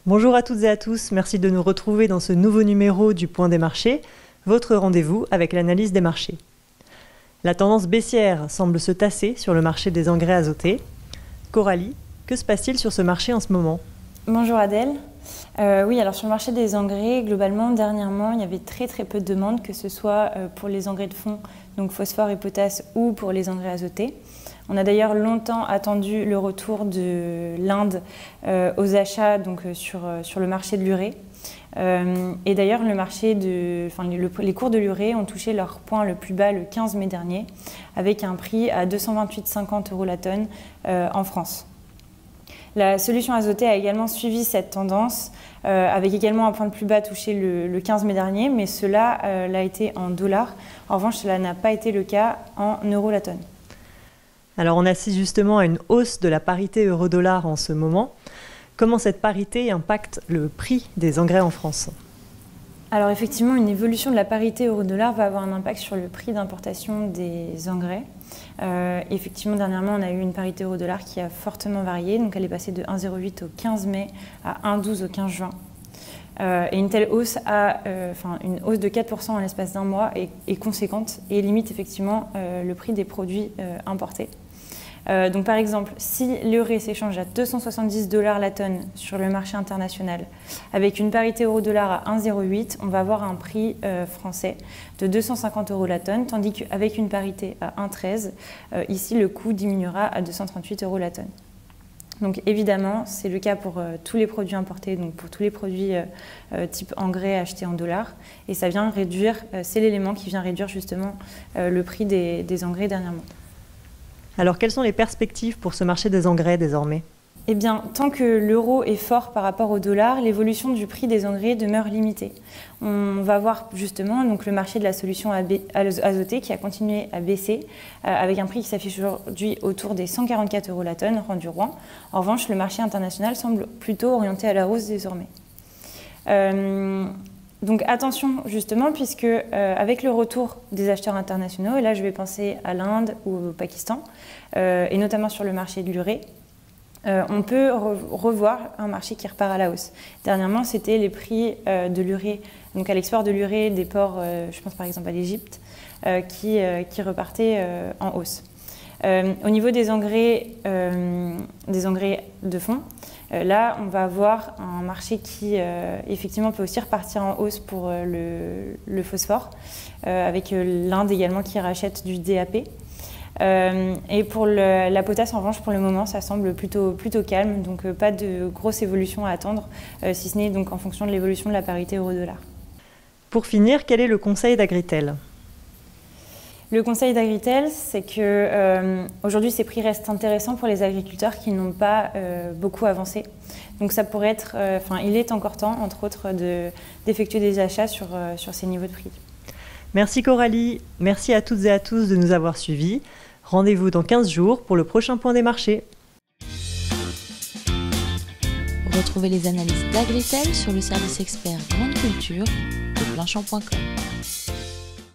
Bonjour à toutes et à tous, merci de nous retrouver dans ce nouveau numéro du Point des marchés, votre rendez-vous avec l'analyse des marchés. La tendance baissière semble se tasser sur le marché des engrais azotés. Coralie, que se passe-t-il sur ce marché en ce moment ? Bonjour Adèle. Oui, alors sur le marché des engrais, globalement, dernièrement, il y avait très peu de demandes, que ce soit pour les engrais de fond, donc phosphore et potasse, ou pour les engrais azotés. On a d'ailleurs longtemps attendu le retour de l'Inde aux achats sur le marché de l'urée. Et d'ailleurs, les cours de l'urée ont touché leur point le plus bas le 15 mai dernier, avec un prix à 228,50 € la tonne en France. La solution azotée a également suivi cette tendance, avec également un point de plus bas touché le 15 mai dernier, mais cela l'a été en dollars. En revanche, cela n'a pas été le cas en euros la tonne. Alors on assiste justement à une hausse de la parité euro-dollar en ce moment. Comment cette parité impacte le prix des engrais en France ? Alors effectivement, une évolution de la parité euro-dollar va avoir un impact sur le prix d'importation des engrais. Effectivement, dernièrement, on a eu une parité euro-dollar qui a fortement varié. Donc elle est passée de 1,08 au 15 mai à 1,12 au 15 juin. Et une telle hausse une hausse de 4% en l'espace d'un mois est conséquente et limite effectivement le prix des produits importés. Donc par exemple, si l'urée s'échange à 270 $ la tonne sur le marché international, avec une parité euro-dollar à 1,08, on va avoir un prix français de 250 € la tonne, tandis qu'avec une parité à 1,13, ici le coût diminuera à 238 € la tonne. Donc évidemment, c'est le cas pour tous les produits importés, donc pour tous les produits type engrais achetés en dollars, et ça vient réduire, c'est l'élément qui vient réduire justement le prix des engrais dernièrement. Alors quelles sont les perspectives pour ce marché des engrais désormais ? Eh bien, tant que l'euro est fort par rapport au dollar, l'évolution du prix des engrais demeure limitée. On va voir justement donc, le marché de la solution azotée qui a continué à baisser, avec un prix qui s'affiche aujourd'hui autour des 144 € la tonne, rendu Rouen. En revanche, le marché international semble plutôt orienté à la hausse désormais. Donc attention justement, puisque avec le retour des acheteurs internationaux, et là je vais penser à l'Inde ou au Pakistan, et notamment sur le marché de l'urée, on peut revoir un marché qui repart à la hausse. Dernièrement, c'était les prix de l'urée, donc à l'export de l'urée des ports, je pense par exemple à l'Égypte, qui repartaient en hausse. Au niveau des engrais de fond, là, on va avoir un marché qui, effectivement, peut aussi repartir en hausse pour le phosphore, avec l'Inde également qui rachète du DAP. Et pour la potasse, en revanche, pour le moment, ça semble plutôt calme, donc pas de grosse évolution à attendre, si ce n'est donc en fonction de l'évolution de la parité euro-dollar. Pour finir, quel est le conseil d'Agritel ? Le conseil d'Agritel, c'est que aujourd'hui, ces prix restent intéressants pour les agriculteurs qui n'ont pas beaucoup avancé. Donc ça pourrait être, il est encore temps, entre autres, d'effectuer des achats sur ces niveaux de prix. Merci Coralie, merci à toutes et à tous de nous avoir suivis. Rendez-vous dans 15 jours pour le prochain Point des marchés. Retrouvez les analyses d'Agritel sur le service expert Grande Culture de Planchamp.com.